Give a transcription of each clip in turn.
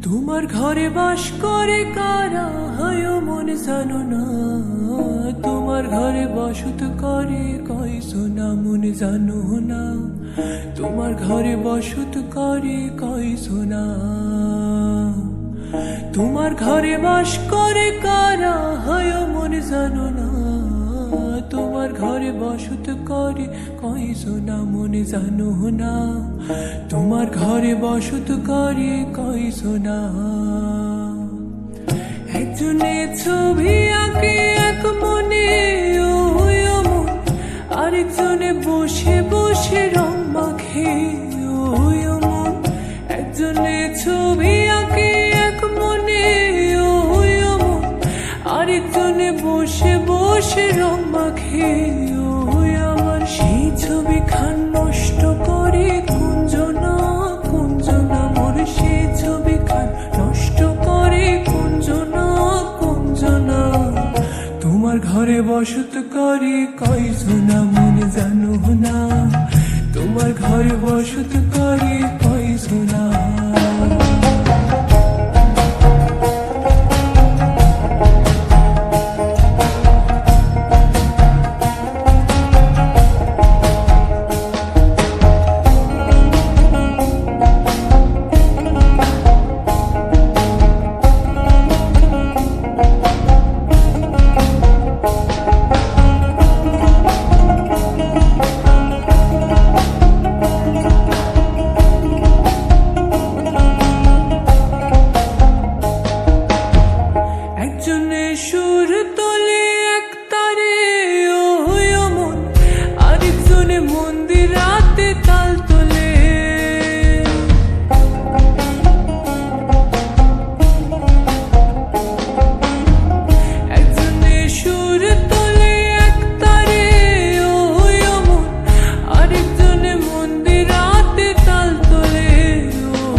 তোমার ঘরে বাস করে কারা হয় মন জানো না, তোমার ঘরে বসত করে কয়জনা মন জানো না, তোমার ঘরে বসত করে কয়জনা। তোমার ঘরে বাস করে কারা হয় মন জানো না, তোমার ঘরে বসত করে কয়জনা মন জানো না, তোমার ঘরে বসত করে কয়জনা। একজনে ছবি আঁকে এক মনে ওই মন, আরেকজনে বসে বসে রং মাখে ওই মন। একজনে ছবি আঁকে এক মনে ওই মন, আরেকজনে বসে বসে রং মাখে ওই আমার। সেই ছবি খান নষ্ট করে কুঞ্জনা কুঞ্জনা মোর, সেই ছবি খান নষ্ট করে কুঞ্জনা কুঞ্জনা। তোমার ঘরে বসত করে কয়জনা মন জানো না, তোমার ঘরে বসত করে কয়জনা। একজনে সুর তোলে এক তারে ওই মন, আরেকজনে মন্দির রাতে তাল তোলে। একজনে সুর তোলে এক তারে ওই মন, আরেকজনে মন্দির রাতে তাল তোলে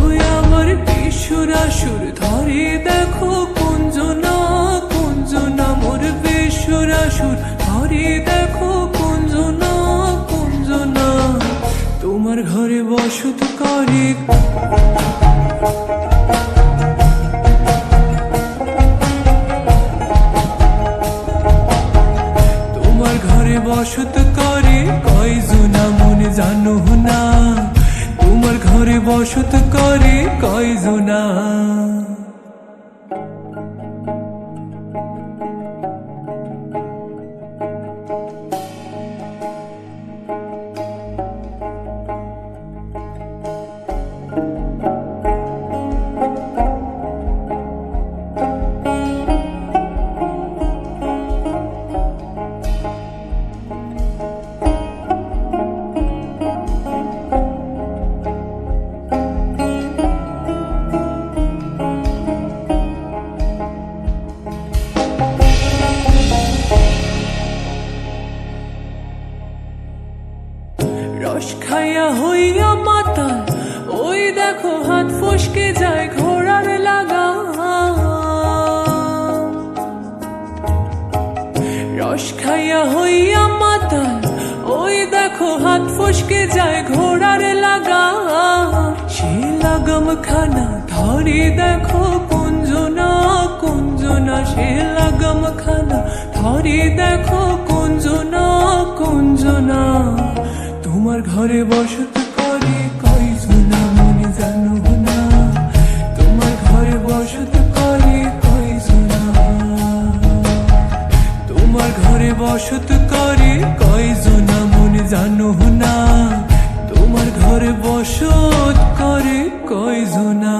ওই আমার। বেসুরা সুর ধরে দেখো কুঞ্জনা কুঞ্জনা মোর, বেসুরা সুর ধরে দেখো কুঞ্জনা কুঞ্জনা। তোমার ঘরে বসত করে তোমার ঘরে বসত করে কয়জনা মন জানো না, তোমার ঘরে বসত করে কয়জনা। রস খাইয়া হইয়া মাতাল ওই দেখো হাত ফসকে যায় ঘোড়ার লাগা। রস খাইয়া হইয়া মাতাল, ওই দেখো হাত ফসকে যায় ঘোড়ার লাগা। সে লাগাম খানা ধরি দেখো কুঞ্জনা কুঞ্জনা, সে লাগাম খানা ধরি দেখো কুঞ্জনা কুঞ্জনা। তোমার ঘরে বসত করে কয়জনা মনে জানো না, তোমার ঘরে বসত করে কয়জনা, তোমার ঘরে বসত করে কয়জনা মনে জানো না, তোমার ঘরে বসত করে কয়জনা।